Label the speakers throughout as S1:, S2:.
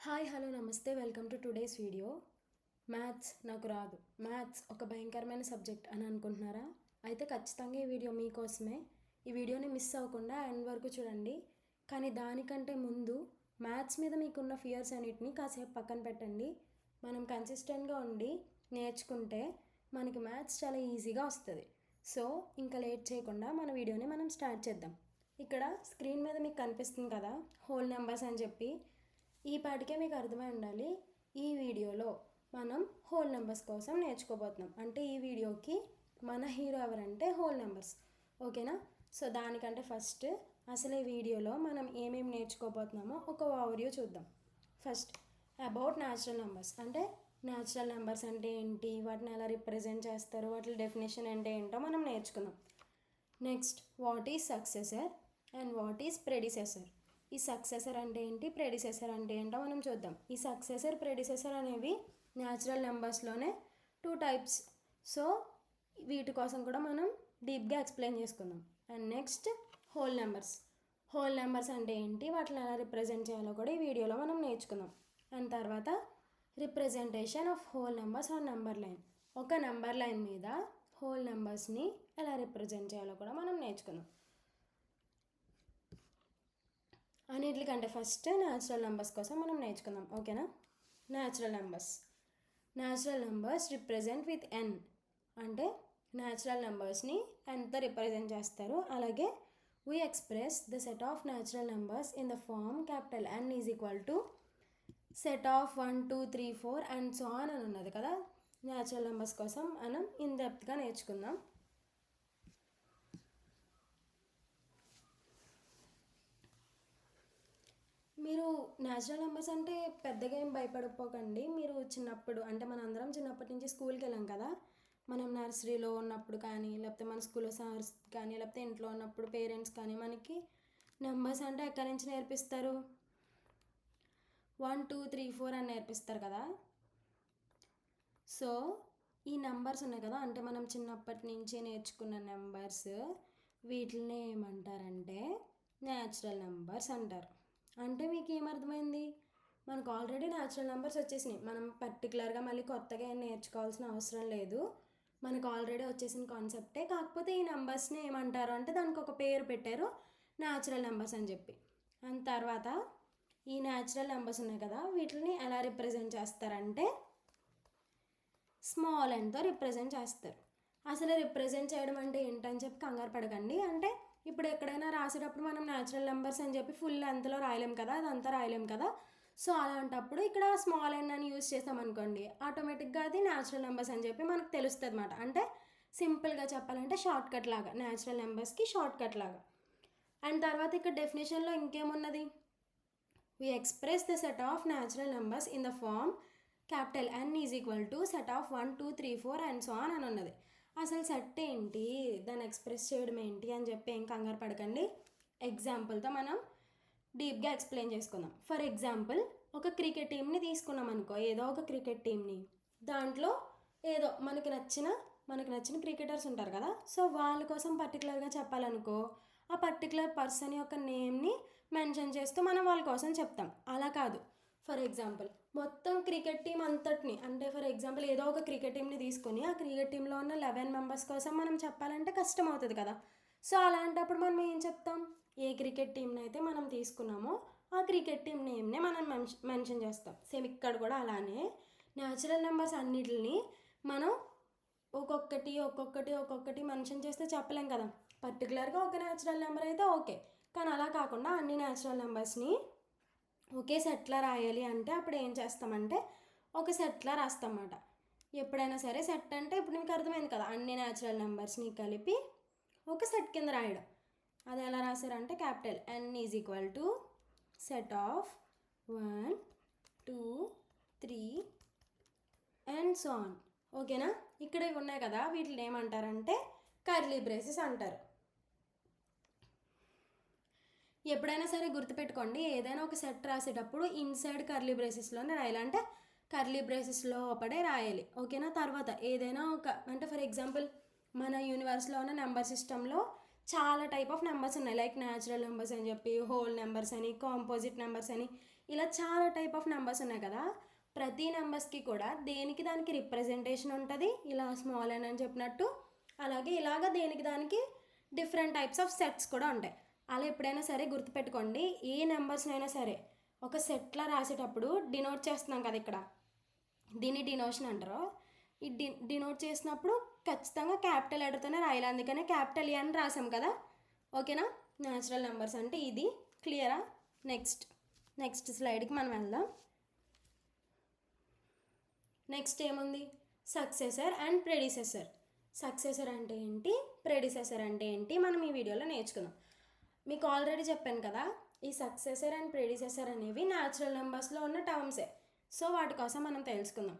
S1: Hi hello నమస్తే welcome to today's video. Maths నాకు రాదు, మ్యాథ్స్ ఒక భయంకరమైన సబ్జెక్ట్ అని అనుకుంటున్నారా? అయితే ఖచ్చితంగా ఈ వీడియో మీకోసమే. ఈ వీడియోని మిస్ అవ్వకుండా ఎండ్ వరకు చూడండి. కానీ దానికంటే ముందు మ్యాథ్స్ మీద మీకున్న ఫియర్స్ అన్నిటిని కాసేపు పక్కన పెట్టండి. మనం కన్సిస్టెంట్గా ఉండి నేర్చుకుంటే మనకి మ్యాథ్స్ చాలా ఈజీగా వస్తుంది. సో ఇంకా లేట్ చేయకుండా మన వీడియోని మనం స్టార్ట్ చేద్దాం. ఇక్కడ స్క్రీన్ మీద మీకు కనిపిస్తుంది కదా హోల్ నెంబర్స్ అని చెప్పి. ఈ పాటికే మీకు అర్థమై ఉండాలి, ఈ వీడియోలో మనం హోల్ నెంబర్స్ కోసం నేర్చుకోబోతున్నాం. అంటే ఈ వీడియోకి మన హీరో ఎవరంటే హోల్ నెంబర్స్. ఓకేనా? సో దానికంటే ఫస్ట్ అసలు ఈ వీడియోలో మనం ఏమేమి నేర్చుకోబోతున్నామో ఒక ఓవర్వ్యూ చూద్దాం. First about natural numbers. అంటే న్యాచురల్ నెంబర్స్ అంటే ఏంటి, వాటిని ఎలా రిప్రజెంట్ చేస్తారు, వాటి డెఫినేషన్ అంటే ఏంటో మనం నేర్చుకుందాం. Next what is successor and what is predecessor. ఈ సక్సెసర్ అంటే ఏంటి, ప్రెడిసెసర్ అంటే ఏంటో మనం చూద్దాం. ఈ సక్సెసర్ ప్రెడిసెసర్ అనేవి న్యాచురల్ నెంబర్స్లోనే 2 టైప్స్. సో వీటి కోసం కూడా మనం డీప్గా ఎక్స్ప్లెయిన్ చేసుకుందాం. And next whole numbers. Whole numbers అంటే ఏంటి, వాటిని ఎలా రిప్రజెంట్ చేయాలో కూడా ఈ వీడియోలో మనం నేర్చుకుందాం. అండ్ తర్వాత representation of whole numbers on number line. ఒక నెంబర్ లైన్ మీద హోల్ నెంబర్స్ని ఎలా రిప్రజెంట్ చేయాలో కూడా మనం నేర్చుకుందాం. అన్నిటికంటే ఫస్ట్ న్యాచురల్ నెంబర్స్ కోసం మనం నేర్చుకుందాం. ఓకేనా? Natural numbers represent with N. అంటే న్యాచురల్ నెంబర్స్ని ఎన్తో రిప్రజెంట్ చేస్తారు. అలాగే we express the set of natural numbers in the form capital N is equal to set of 1 2 3 4 and so on అని ఉన్నది కదా. న్యాచురల్ నెంబర్స్ కోసం మనం ఇన్ డెప్త్గా నేర్చుకుందాం. మీరు న్యాచురల్ నెంబర్స్ అంటే పెద్దగా ఏం భయపడిపోకండి. మీరు చిన్నప్పుడు అంటే మనందరం చిన్నప్పటి నుంచి స్కూల్కి వెళ్ళాం కదా. మనం నర్సరీలో ఉన్నప్పుడు కానీ, లేకపోతే మన స్కూల్లో సార్స్ కానీ, లేకపోతే ఇంట్లో ఉన్నప్పుడు పేరెంట్స్ కానీ మనకి నెంబర్స్ అంటే ఎక్కడి నుంచి నేర్పిస్తారు? 1 2 3 4 అని నేర్పిస్తారు కదా. సో ఈ నెంబర్స్ ఉన్నాయి కదా, అంటే మనం చిన్నప్పటి నుంచి నేర్చుకున్న నెంబర్స్, వీటిని ఏమంటారంటే న్యాచురల్ నెంబర్స్ అంటారు. అంటే మీకు ఏమర్థమైంది? మనకు ఆల్రెడీ న్యాచురల్ నెంబర్స్ వచ్చేసినాయి. మనం పర్టికులర్గా మళ్ళీ కొత్తగా ఏం నేర్చుకోవాల్సిన అవసరం లేదు. మనకు ఆల్రెడీ వచ్చేసిన కాన్సెప్టే. కాకపోతే ఈ నెంబర్స్ని ఏమంటారు అంటే దానికి ఒక పేరు పెట్టారు, న్యాచురల్ నెంబర్స్ అని చెప్పి. అండ్ తర్వాత ఈ న్యాచురల్ నెంబర్స్ ఉన్నాయి కదా, వీటిని ఎలా రిప్రజెంట్ చేస్తారంటే స్మాల్ ఎన్తో రిప్రజెంట్ చేస్తారు. అసలు రిప్రజెంట్ చేయడం అంటే ఏంటని చెప్పి కంగారు పడకండి. అంటే ఇప్పుడు ఎక్కడైనా రాసేటప్పుడు మనం న్యాచురల్ నెంబర్స్ అని చెప్పి ఫుల్ లెంత్లో రాయలేం కదా, అదంతా రాయలేం కదా. సో అలాంటప్పుడు ఇక్కడ స్మాల్ ఎన్ అని యూజ్ చేస్తామనుకోండి, ఆటోమేటిక్గా అది న్యాచురల్ నెంబర్స్ అని చెప్పి మనకు తెలుస్తుంది అన్నమాట. అంటే సింపుల్గా చెప్పాలంటే షార్ట్ కట్ లాగా, న్యాచురల్ నెంబర్స్కి షార్ట్ కట్ లాగా. అండ్ తర్వాత ఇక్కడ డెఫినేషన్లో ఇంకేమున్నది? we express the set of natural numbers in the form capital N is equal to set of 1 2 3 4 and so on అని ఉన్నది. అసలు సెట్ ఏంటి, దాన్ని ఎక్స్ప్రెస్ చేయడం ఏంటి అని చెప్పి ఏం కంగారు పడకండి. ఎగ్జాంపుల్తో మనం డీప్గా ఎక్స్ప్లెయిన్ చేసుకుందాం. ఫర్ ఎగ్జాంపుల్ ఒక క్రికెట్ టీమ్ని తీసుకున్నాం అనుకో, ఏదో ఒక క్రికెట్ టీమ్ని. దాంట్లో ఏదో మనకి నచ్చిన క్రికెటర్స్ ఉంటారు కదా. సో వాళ్ళ కోసం పర్టికులర్గా చెప్పాలనుకో, ఆ పర్టికులర్ పర్సన్ యొక్క నేమ్ని మెన్షన్ చేస్తూ మనం వాళ్ళ కోసం చెప్తాం. అలా కాదు, ఫర్ ఎగ్జాంపుల్ మొత్తం క్రికెట్ టీం అంతటిని, అంటే ఫర్ ఎగ్జాంపుల్ ఏదో ఒక క్రికెట్ టీంని తీసుకొని ఆ క్రికెట్ టీంలో ఉన్న 11 మెంబర్స్ కోసం మనం చెప్పాలంటే కష్టం అవుతుంది కదా. సో అలాంటప్పుడు మనం ఏం చెప్తాం? ఏ క్రికెట్ టీంని అయితే మనం తీసుకున్నామో ఆ క్రికెట్ టీం నేమ్నే మనం మెన్షన్ చేస్తాం. సేమ్ ఇక్కడ కూడా అలానే న్యాచురల్ నెంబర్స్ అన్నిటిని మనం ఒక్కొక్కటి మెన్షన్ చేస్తే చెప్పలేం కదా. పర్టికులర్గా ఒక న్యాచురల్ నెంబర్ అయితే ఓకే, కానీ అలా కాకుండా అన్ని న్యాచురల్ నెంబర్స్ని ఒకే సెట్లో రాయాలి అంటే అప్పుడు ఏం చేస్తామంటే ఒక సెట్లో రాస్తామన్నమాట. ఎప్పుడైనా సరే సెట్ అంటే ఇప్పుడు మీకు అర్థమైంది కదా, అన్ని న్యాచురల్ నెంబర్స్ని కలిపి ఒక సెట్ కింద రాయడం. అది ఎలా రాశారంటే capital N is equal to set of 1 2 3 and so on. ఓకేనా? ఇక్కడ ఇవి ఉన్నాయి కదా, వీటిని ఏమంటారంటే కర్లీ బ్రేసెస్ అంటారు. ఎప్పుడైనా సరే గుర్తుపెట్టుకోండి, ఏదైనా ఒక సెట్ రాసేటప్పుడు ఇన్సైడ్ కర్లీ బ్రేసెస్లోనే రాయాలి. అంటే కర్లీ బ్రేసెస్లో ఒకటే రాయాలి. ఓకేనా? తర్వాత ఏదైనా ఒక, అంటే ఫర్ ఎగ్జాంపుల్ మన యూనివర్స్లో ఉన్న నెంబర్ సిస్టంలో చాలా టైప్ ఆఫ్ నెంబర్స్ ఉన్నాయి. లైక్ న్యాచురల్ నెంబర్స్ అని చెప్పి, హోల్ నెంబర్స్ అని, కాంపోజిట్ నెంబర్స్ అని, ఇలా చాలా టైప్ ఆఫ్ నెంబర్స్ ఉన్నాయి కదా. ప్రతి నెంబర్స్కి కూడా దేనికి దానికి రిప్రజెంటేషన్ ఉంటుంది, ఇలా స్మాల్ n అని చెప్పినట్టు. అలాగే ఇలాగ దేనికి దానికి డిఫరెంట్ టైప్స్ ఆఫ్ సెట్స్ కూడా ఉంటాయి. అలా ఎప్పుడైనా సరే గుర్తుపెట్టుకోండి, ఏ నెంబర్స్నైనా సరే ఒక సెట్లో రాసేటప్పుడు డినోట్ చేస్తున్నాం కదా, ఇక్కడ దీన్ని డినోషన్ అంటారు. ఈ డినోట్ చేసినప్పుడు ఖచ్చితంగా క్యాపిటల్ లెటర్తోనే రాయాలి, అందుకనే క్యాపిటల్ ఎన్ రాసాం కదా. ఓకేనా, న్యాచురల్ నెంబర్స్ అంటే ఇది. క్లియరా? నెక్స్ట్ స్లైడ్కి మనం వెళ్దాం. నెక్స్ట్ ఏముంది? Successor and predecessor. సక్సెసర్ అంటే ఏంటి, ప్రెడిసెసర్ అంటే ఏంటి, మనం ఈ వీడియోలో నేర్చుకుందాం. మీకు ఆల్రెడీ చెప్పాను కదా, ఈ సక్సెసర్ అండ్ ప్రెడిసెసర్ అనేవి న్యాచురల్ నెంబర్స్లో ఉన్న టర్మ్సే. సో వాటి కోసం మనం తెలుసుకుందాం.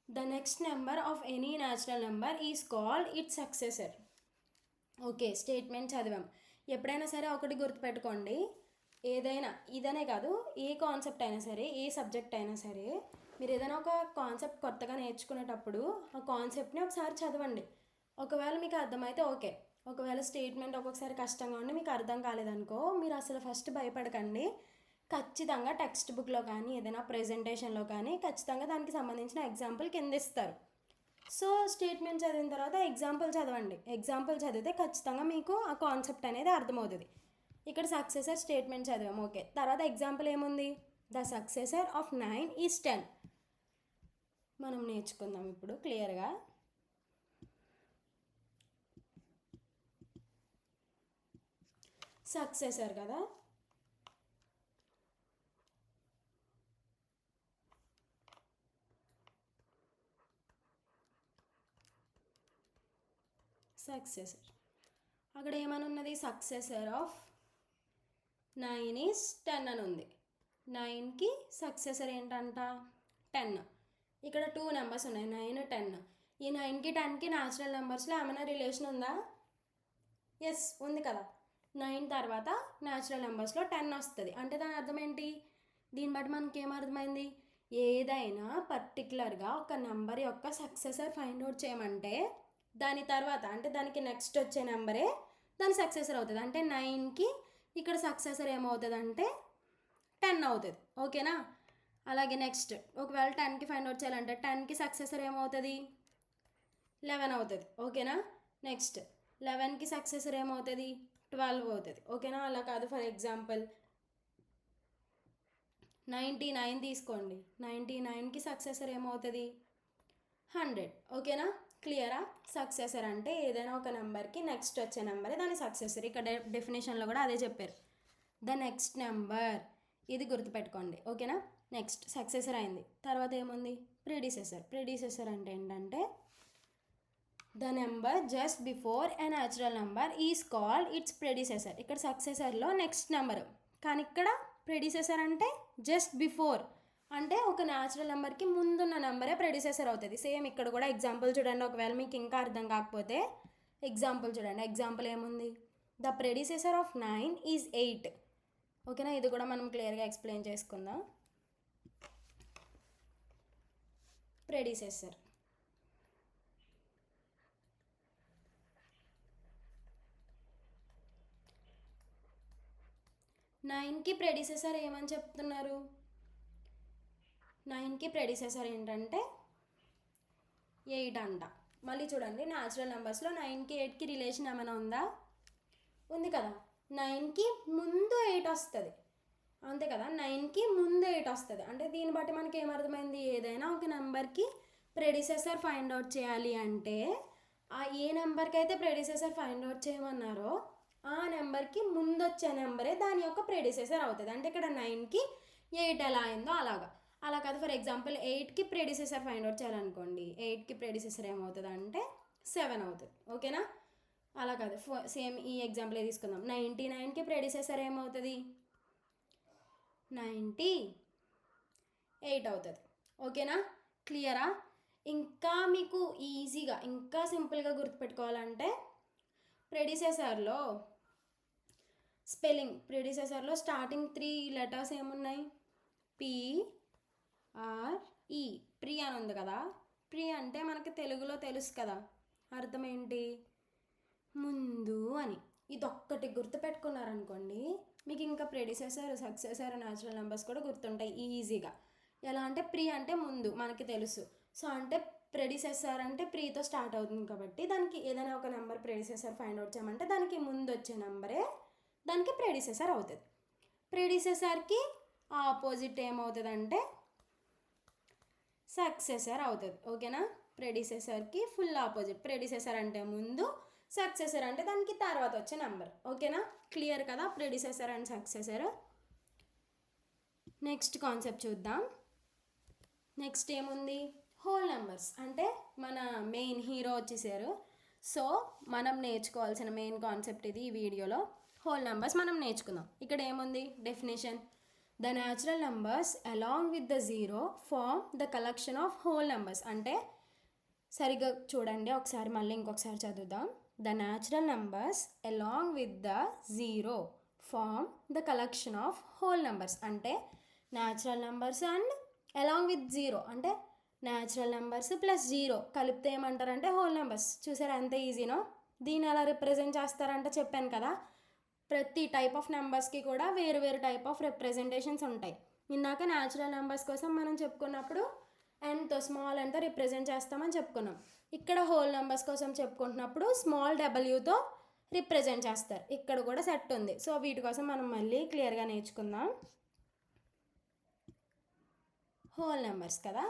S1: The next number of any natural number is called it's successor. Okay, statement చదివాం. ఎప్పుడైనా సరే ఒకటి గుర్తుపెట్టుకోండి, ఏదైనా ఇదనే కాదు, ఏ కాన్సెప్ట్ అయినా సరే, ఏ సబ్జెక్ట్ అయినా సరే, మీరు ఏదైనా ఒక కాన్సెప్ట్ కొత్తగా నేర్చుకునేటప్పుడు ఆ కాన్సెప్ట్ని ఒకసారి చదవండి. ఒకవేళ మీకు అర్థమైతే ఓకే, ఒకవేళ స్టేట్మెంట్ ఒక్కొక్కసారి కష్టంగా ఉండి మీకు అర్థం కాలేదనుకో, మీరు అసలు ఫస్ట్ భయపడకండి. ఖచ్చితంగా టెక్స్ట్ బుక్లో కానీ ఏదైనా ప్రెజెంటేషన్లో కానీ ఖచ్చితంగా దానికి సంబంధించిన ఎగ్జాంపుల్ కింద ఇస్తారు. సో స్టేట్మెంట్ చదివిన తర్వాత ఎగ్జాంపుల్ చదవండి. ఎగ్జాంపుల్ చదివితే ఖచ్చితంగా మీకు ఆ కాన్సెప్ట్ అనేది అర్థమవుతుంది. ఇక్కడ సక్సెసర్ స్టేట్మెంట్ చదివాము, ఓకే. తర్వాత ఎగ్జాంపుల్ ఏముంది? The successor of 9 is 10. మనం నేర్చుకుందాం ఇప్పుడు క్లియర్గా. సక్సెసర్ కదా, సక్సెసర్. అక్కడ ఏమని ఉన్నది? సక్సెసర్ ఆఫ్ 9 ఈజ్ 10 అని ఉంది. 9కి సక్సెసర్ ఏంటంట? 10. ఇక్కడ 2 నెంబర్స్ ఉన్నాయి, 9, 10. ఈ 9కి 10కి న్యాచురల్ నెంబర్స్లో ఏమైనా రిలేషన్ ఉందా? ఎస్, ఉంది కదా. 9 తర్వాత న్యాచురల్ నెంబర్స్లో 10 వస్తుంది. అంటే దాని అర్థం ఏంటి? దీన్ని బట్టి మనకి ఏమర్థమైంది? ఏదైనా పర్టికులర్గా ఒక నెంబర్ యొక్క సక్సెసర్ ఫైండ్ అవుట్ చేయమంటే దాని తర్వాత అంటే దానికి నెక్స్ట్ వచ్చే నెంబరే దాని సక్సెసర్ అవుతుంది. అంటే 9కి ఇక్కడ సక్సెసర్ ఏమవుతుంది అంటే 10 అవుతుంది. ఓకేనా? అలాగే నెక్స్ట్ ఒకవేళ 10కి ఫైండ్ అవుట్ చేయాలంటే 10కి సక్సెసర్ ఏమవుతుంది? 11 అవుతుంది. ఓకేనా? నెక్స్ట్ 11కి సక్సెసర్ ఏమవుతుంది? 12 అవుతుంది. ఓకేనా? అలా కాదు, ఫర్ ఎగ్జాంపుల్ 99 తీసుకోండి, 99కి సక్సెసర్ ఏమవుతుంది? 100. ఓకేనా? క్లియరా? సక్సెసర్ అంటే ఏదైనా ఒక నెంబర్కి నెక్స్ట్ వచ్చే నెంబరే దాని సక్సెసర్. ఇక్కడ డెఫినేషన్లో కూడా అదే చెప్పారు, ద నెక్స్ట్ నెంబర్. ఇది గుర్తుపెట్టుకోండి. ఓకేనా? నెక్స్ట్ సక్సెసర్ అయింది, తర్వాత ఏముంది? ప్రెడిసెసర్. ప్రెడిసెసర్ అంటే ఏంటంటే the number just before a natural number is called it's predecessor. ఇక్కడ సక్సెసర్లో నెక్స్ట్ నెంబర్, కానీ ఇక్కడ ప్రెడిసెసర్ అంటే జస్ట్ బిఫోర్, అంటే ఒక న్యాచురల్ నెంబర్కి ముందున్న నెంబరే ప్రెడిసెసర్ అవుతుంది. సేమ్ ఇక్కడ కూడా ఎగ్జాంపుల్ చూడండి, ఒకవేళ మీకు ఇంకా అర్థం కాకపోతే ఎగ్జాంపుల్ చూడండి. ఎగ్జాంపుల్ ఏముంది? The predecessor of 9 is 8. ఓకేనా? ఇది కూడా మనం క్లియర్గా ఎక్స్ప్లెయిన్ చేసుకుందాం. ప్రెడిసెసర్, నైన్కి ప్రెడిసెసర్ ఏమని చెప్తున్నారు? 9కి ప్రెడిసెసర్ ఏంటంటే 8 అంట. మళ్ళీ చూడండి, న్యాచురల్ నెంబర్స్లో 9కి 8కి రిలేషన్ ఏమైనా ఉందా? ఉంది కదా. 9కి ముందు 8 వస్తుంది, అంతే కదా. 9కి ముందు 8 వస్తుంది. అంటే దీన్ని బట్టి మనకి ఏమర్థమైంది? ఏదైనా ఒక నెంబర్కి ప్రెడిసెసర్ ఫైండ్ అవుట్ చేయాలి అంటే ఆ ఏ నెంబర్కి అయితే ప్రెడిసెసర్ ఫైండ్ అవుట్ చేయమన్నారో ఆ నెంబర్కి ముందు వచ్చే నెంబరే దాని యొక్క ప్రెడిసెసర్ అవుతుంది. అంటే ఇక్కడ 9కి 8 ఎలా అయిందో అలాగా. అలా కాదు, ఫర్ ఎగ్జాంపుల్ 8కి ప్రెడిసెసర్ ఫైండ్ అవుట్ చేయాలనుకోండి, 8కి ప్రెడిసెసర్ ఏమవుతుంది అంటే 7 అవుతుంది. ఓకేనా? అలా కాదు, సేమ్ ఈ ఎగ్జాంపుల్ తీసుకుందాం. 99కి ప్రెడిసెసర్ ఏమవుతుంది? 98 అవుతుంది. ఓకేనా? క్లియరా? ఇంకా మీకు ఈజీగా ఇంకా సింపుల్గా గుర్తుపెట్టుకోవాలంటే ప్రెడిసెసర్లో స్పెల్లింగ్, ప్రెడిసెసర్లో స్టార్టింగ్ 3 లెటర్స్ ఏమున్నాయి? PRE, ప్రీ అని ఉంది కదా. ప్రీ అంటే మనకి తెలుగులో తెలుసు కదా, అర్థం ఏంటి? ముందు అని. ఇదొక్కటి గుర్తుపెట్టుకున్నారనుకోండి మీకు ఇంకా ప్రెడిసెసర్, సక్సెసర్, న్యాచురల్ నెంబర్స్ కూడా గుర్తుంటాయి ఈజీగా. ఎలా అంటే ప్రీ అంటే ముందు మనకి తెలుసు. సో అంటే ప్రెడిసెసర్ అంటే ప్రీతో స్టార్ట్ అవుతుంది కాబట్టి దానికి ఏదైనా ఒక నెంబర్ ప్రెడిసెసర్ ఫైండ్ అవుట్ చేయమంటే దానికి ముందు వచ్చే నెంబరే దానికి ప్రెడిసెసర్ అవుతుంది. ప్రెడిసెసర్కి ఆపోజిట్ ఏమవుతుందంటే సక్సెసర్ అవుతుంది. ఓకేనా? ప్రెడిసెసర్కి ఫుల్ ఆపోజిట్. ప్రెడిసెసర్ అంటే ముందు, సక్సెసర్ అంటే దానికి తర్వాత వచ్చే నెంబర్. ఓకేనా? క్లియర్ కదా predecessor and successor. Next concept చూద్దాం. నెక్స్ట్ ఏముంది? Whole numbers. అంటే మన మెయిన్ హీరో వచ్చేసారు. సో మనం నేర్చుకోవాల్సిన మెయిన్ కాన్సెప్ట్ ఇది. ఈ వీడియోలో హోల్ నెంబర్స్ మనం నేర్చుకుందాం. ఇక్కడ ఏముంది? Definition: the natural numbers along with the zero form the collection of whole numbers. అంటే సరిగ్గా చూడండి ఒకసారి, మళ్ళీ ఇంకొకసారి చదువుదాం. The natural numbers along with the zero form the collection of whole numbers. అంటే natural numbers and along with zero అంటే natural numbers plus zero కలిపితే ఏమంటారంటే హోల్ నెంబర్స్. చూసారా ఎంత ఈజీనో? దీన్ని ఎలా రిప్రజెంట్ చేస్తారంటే చెప్పాను కదా, ప్రతి టైప్ ఆఫ్ నెంబర్స్కి కూడా వేరు వేరు టైప్ ఆఫ్ రిప్రజెంటేషన్స్ ఉంటాయి. ఇందాక న్యాచురల్ నెంబర్స్ కోసం మనం చెప్పుకున్నప్పుడు ఎన్తో స్మాల్ ఎన్తో రిప్రజెంట్ చేస్తామని చెప్పుకున్నాం. ఇక్కడ హోల్ నెంబర్స్ కోసం చెప్పుకుంటున్నప్పుడు స్మాల్ డబ్ల్యూతో రిప్రజెంట్ చేస్తారు. ఇక్కడ కూడా సెట్ ఉంది. సో వీటి కోసం మనం మళ్ళీ క్లియర్గా నేర్చుకుందాం. హోల్ నెంబర్స్ కదా,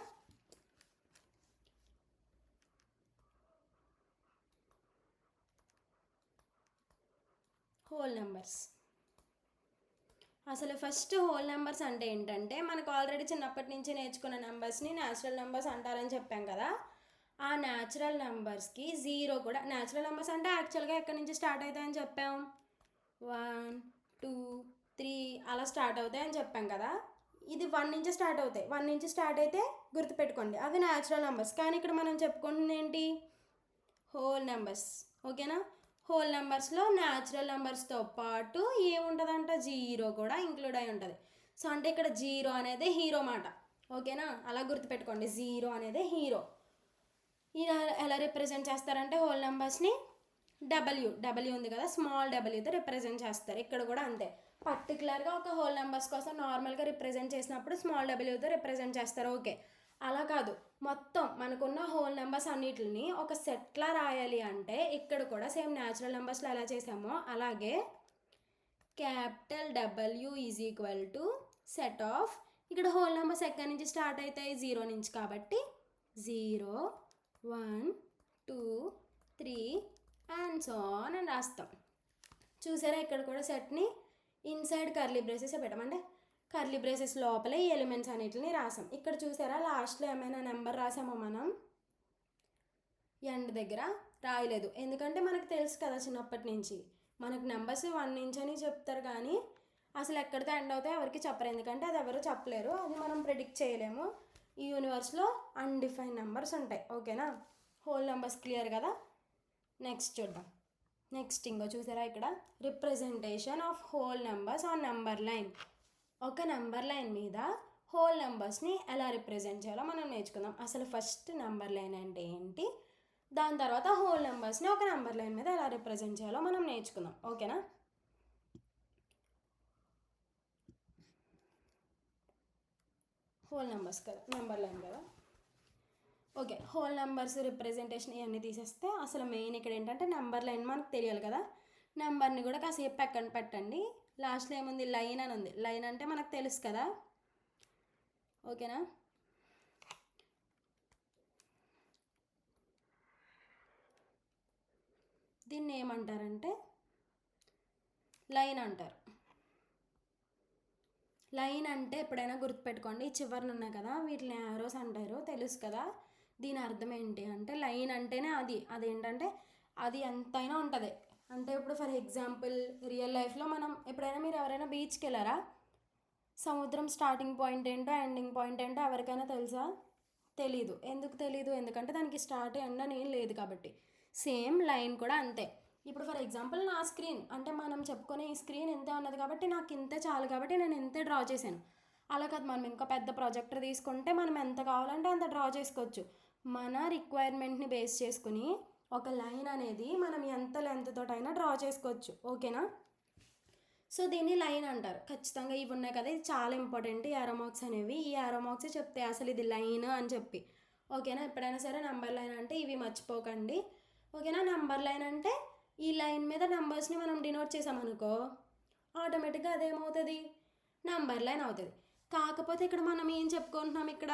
S1: హోల్ నెంబర్స్. అసలు ఫస్ట్ హోల్ నెంబర్స్ అంటే ఏంటంటే మనకు ఆల్రెడీ చిన్నప్పటి నుంచి నేర్చుకున్న నెంబర్స్ని న్యాచురల్ నెంబర్స్ అంటారని చెప్పాం కదా. ఆ న్యాచురల్ నెంబర్స్కి జీరో కూడా, న్యాచురల్ నెంబర్స్ అంటే యాక్చువల్గా ఎక్కడి నుంచి స్టార్ట్ అవుతాయని చెప్పాం? 1 2 3 అలా స్టార్ట్ అవుతాయని చెప్పాం కదా. ఇది 1 నుంచి స్టార్ట్ అవుతాయి. 1 నుంచి స్టార్ట్ అయితే గుర్తుపెట్టుకోండి అవి న్యాచురల్ నెంబర్స్. కానీ ఇక్కడ మనం చెప్పుకుంటుంది ఏంటి? Whole numbers. ఓకేనా? హోల్ నెంబర్స్లో న్యాచురల్ నెంబర్స్తో పాటు ఏముంటుందంట? జీరో కూడా ఇంక్లూడ్ అయి ఉంటుంది. సో అంటే ఇక్కడ జీరో అనేది హీరో మాట. ఓకేనా? అలా గుర్తుపెట్టుకోండి, జీరో అనేది హీరో. ఇలా ఎలా రిప్రజెంట్ చేస్తారంటే హోల్ నెంబర్స్ని డబ్ల్యూ ఉంది కదా, స్మాల్ డబ్ల్యూతో రిప్రజెంట్ చేస్తారు. ఇక్కడ కూడా అంతే. పర్టికులర్గా ఒక హోల్ నెంబర్స్ కోసం నార్మల్గా రిప్రజెంట్ చేసినప్పుడు స్మాల్ డబ్ల్యూతో రిప్రజెంట్ చేస్తారు. ఓకే, అలా కాదు, మొత్తం మనకున్న హోల్ నెంబర్స్ అన్నిటిని ఒక సెట్లా రాయాలి అంటే ఇక్కడ కూడా సేమ్ న్యాచురల్ నెంబర్స్లో ఎలా చేసామో అలాగే capital W is equal to set of, ఇక్కడ హోల్ నెంబర్స్ ఎక్కడి నుంచి స్టార్ట్ అవుతాయి? జీరో నుంచి. కాబట్టి 0 1 2 3 అండ్ సో ఆన్ అని రాస్తాం. చూసారా? ఇక్కడ కూడా సెట్ని ఇన్సైడ్ కర్లీ బ్రేసెస్ పెట్టామంటే కర్లీ బ్రేసెస్ లోపలే ఈ ఎలిమెంట్స్ అన్నిటిని రాసాం. ఇక్కడ చూసారా లాస్ట్లో ఏమైనా నెంబర్ రాసామో మనం? ఎండ్ దగ్గర రాయలేదు. ఎందుకంటే మనకు తెలుసు కదా చిన్నప్పటి నుంచి మనకు నెంబర్స్ 1 నుంచి అని చెప్తారు కానీ అసలు ఎక్కడితో ఎండ్ అవుతాయో ఎవరికి చెప్పరు. ఎందుకంటే అది ఎవరు చెప్పలేరు, అది మనం ప్రిడిక్ట్ చేయలేము. ఈ యూనివర్స్లో అన్డిఫైన్ నెంబర్స్ ఉంటాయి. ఓకేనా? హోల్ నెంబర్స్ క్లియర్ కదా. నెక్స్ట్ చూద్దాం. నెక్స్ట్ ఇంకో చూసారా ఇక్కడ representation of whole numbers on number line. ఒక నెంబర్ లైన్ మీద హోల్ నెంబర్స్ని ఎలా రిప్రజెంట్ చేయాలో మనం నేర్చుకుందాం. అసలు ఫస్ట్ నెంబర్ లైన్ అంటే ఏంటి, దాని తర్వాత హోల్ నెంబర్స్ని ఒక నెంబర్ లైన్ మీద ఎలా రిప్రజెంట్ చేయాలో మనం నేర్చుకుందాం. ఓకేనా? హోల్ నెంబర్స్ కదా, నెంబర్ లైన్ కదా. ఓకే, హోల్ నెంబర్స్ రిప్రజెంటేషన్ ఇవన్నీ తీసేస్తే అసలు మెయిన్ ఇక్కడ ఏంటంటే నెంబర్ లైన్ మనకు తెలియాలి కదా. నెంబర్ని కూడా కాసేపు పక్కన పెట్టండి. లాస్ట్లో ఏముంది? లైన్ అని ఉంది. లైన్ అంటే మనకు తెలుసు కదా. ఓకేనా? దీన్ని ఏమంటారంటే లైన్ అంటారు. లైన్ అంటే ఎప్పుడైనా గుర్తుపెట్టుకోండి, చివరిన ఉన్నాయి కదా వీటిని యారోస్ అంటారు, తెలుసు కదా. దీని అర్థం ఏంటి అంటే లైన్ అంటేనే అదేంటంటే అది ఎంతైనా ఉంటుంది. అంటే ఇప్పుడు ఫర్ ఎగ్జాంపుల్ రియల్ లైఫ్లో మనం ఎప్పుడైనా మీరు ఎవరైనా బీచ్కి వెళ్ళారా? సముద్రం స్టార్టింగ్ పాయింట్ ఏంటో ఎండింగ్ పాయింట్ ఏంటో ఎవరికైనా తెలుసా? తెలీదు. ఎందుకు తెలీదు? ఎందుకంటే దానికి స్టార్ట్ ఎండ్ అని ఏం లేదు కాబట్టి. సేమ్ లైన్ కూడా అంతే. ఇప్పుడు ఫర్ ఎగ్జాంపుల్ నా స్క్రీన్ అంటే మనం చెప్పుకునే ఈ స్క్రీన్ ఇంతే ఉన్నది కాబట్టి నాకు ఇంతే చాలు కాబట్టి నేను ఇంతే డ్రా చేశాను. అలా కాదు, మనం ఇంకా పెద్ద ప్రొజెక్టర్ తీసుకుంటే మనం ఎంత కావాలంటే అంత డ్రా చేసుకోవచ్చు. మన రిక్వైర్మెంట్ని బేస్ చేసుకుని ఒక లైన్ అనేది మనం ఎంత లెంత్ తోటైనా డ్రా చేసుకోవచ్చు. ఓకేనా? సో దీన్ని లైన్ అంటారు. ఖచ్చితంగా ఇవి ఉన్నాయి కదా, ఇది చాలా ఇంపార్టెంట్ ఈ యారో మార్క్స్ అనేవి. ఈ యారో మార్క్స్ చెప్తే అసలు ఇది లైన్ అని చెప్పి. ఓకేనా, ఎప్పుడైనా సరే నంబర్ లైన్ అంటే ఇవి మర్చిపోకండి. ఓకేనా, నంబర్ లైన్ అంటే ఈ లైన్ మీద నంబర్స్ని మనం డినోట్ చేసామనుకో ఆటోమేటిక్గా అదేమవుతుంది, నంబర్ లైన్ అవుతుంది. కాకపోతే ఇక్కడ మనం ఏం చెప్పుకుంటున్నాం, ఇక్కడ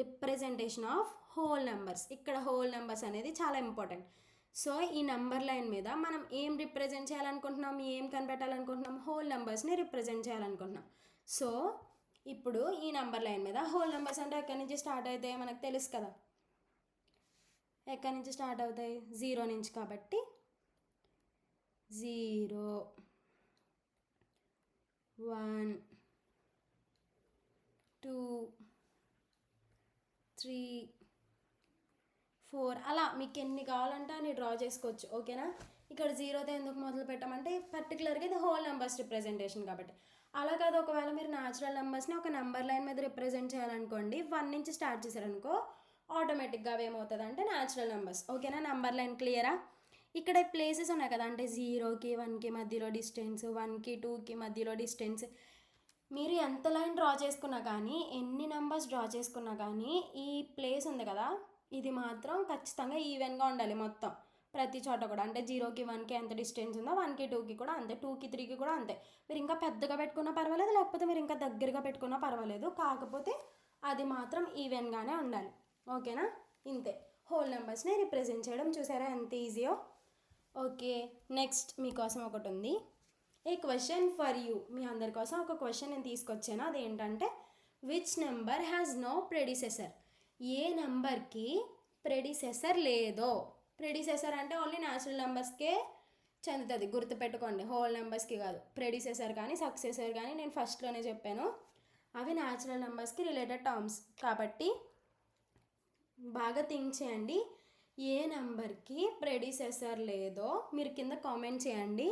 S1: రిప్రజెంటేషన్ ఆఫ్ హోల్ నెంబర్స్. ఇక్కడ హోల్ నెంబర్స్ అనేది చాలా ఇంపార్టెంట్. సో ఈ నంబర్ లైన్ మీద మనం ఏం రిప్రజెంట్ చేయాలనుకుంటున్నాం, ఏం కనిపెట్టాలనుకుంటున్నాం, హోల్ నెంబర్స్ని రిప్రజెంట్ చేయాలనుకుంటున్నాం. సో ఇప్పుడు ఈ నంబర్ లైన్ మీద హోల్ నెంబర్స్ అంటే ఎక్కడి నుంచి స్టార్ట్ అవుతాయి మనకు తెలుసు కదా. ఎక్కడి నుంచి స్టార్ట్ అవుతాయి, 0 నుంచి. కాబట్టి 0 1 2 3 4 అలా మీకు ఎన్ని కావాలంటే అని డ్రా చేసుకోవచ్చు. ఓకేనా, ఇక్కడ 0తో ఎందుకు మొదలు పెట్టామంటే పర్టికులర్గా ఇది హోల్ నెంబర్స్ రిప్రజెంటేషన్ కాబట్టి. అలా కాదు, ఒకవేళ మీరు న్యాచురల్ నెంబర్స్ని ఒక నెంబర్ లైన్ మీద రిప్రజెంట్ చేయాలనుకోండి, 1 నుంచి స్టార్ట్ చేశారనుకో ఆటోమేటిక్గా అవి ఏమవుతుంది అంటే న్యాచురల్ నెంబర్స్. ఓకేనా, నెంబర్ లైన్ క్లియరా. ఇక్కడ ప్లేసెస్ ఉన్నాయి కదా, అంటే 0కి 1కి మధ్యలో డిస్టెన్స్, 1కి 2కి మధ్యలో డిస్టెన్స్. మీరు ఎంత లైన్ డ్రా చేసుకున్నా కానీ, ఎన్ని నెంబర్స్ డ్రా చేసుకున్నా కానీ, ఈ ప్లేస్ ఉంది కదా ఇది మాత్రం ఖచ్చితంగా ఈవెన్గా ఉండాలి మొత్తం ప్రతి చోట కూడా. అంటే 0కి 1కి ఎంత డిస్టెన్స్ ఉందో 1కి 2కి కూడా అంతే, 2కి 3కి కూడా అంతే. మీరు ఇంకా పెద్దగా పెట్టుకున్నా పర్వాలేదు, లేకపోతే మీరు ఇంకా దగ్గరగా పెట్టుకున్నా పర్వాలేదు, కాకపోతే అది మాత్రం ఈవెన్గానే ఉండాలి. ఓకేనా, ఇంతే హోల్ నెంబర్స్ని రిప్రజెంట్ చేయడం. చూసారా ఎంత ఈజీయో. ఓకే, నెక్స్ట్ మీకోసం ఒకటి ఉంది, ఏ క్వశ్చన్ ఫర్ యూ. మీ అందరి కోసం ఒక క్వశ్చన్ నేను తీసుకొచ్చాను. అదేంటంటే which number has no predecessor. ఏ నెంబర్కి ప్రెడిసెసర్ లేదో. ప్రెడిసెసర్ అంటే ఓన్లీ న్యాచురల్ నెంబర్స్కే చెందుతుంది, గుర్తుపెట్టుకోండి, హోల్ నెంబర్స్కి కాదు. ప్రెడిసెసర్ కానీ సక్సెసర్ కానీ నేను ఫస్ట్లోనే చెప్పాను, అవి న్యాచురల్ నెంబర్స్కి రిలేటెడ్ టర్మ్స్ కాబట్టి బాగా థింక్ చేయండి. ఏ నెంబర్కి ప్రెడిసెసర్ లేదో మీరు కింద కామెంట్ చేయండి.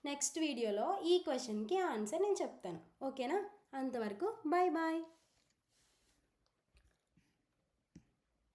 S1: నెక్స్ట్ వీడియోలో ఈ క్వశ్చన్కి ఆన్సర్ నేను చెప్తాను. ఓకేనా, అంతవరకు బాయ్ బాయ్.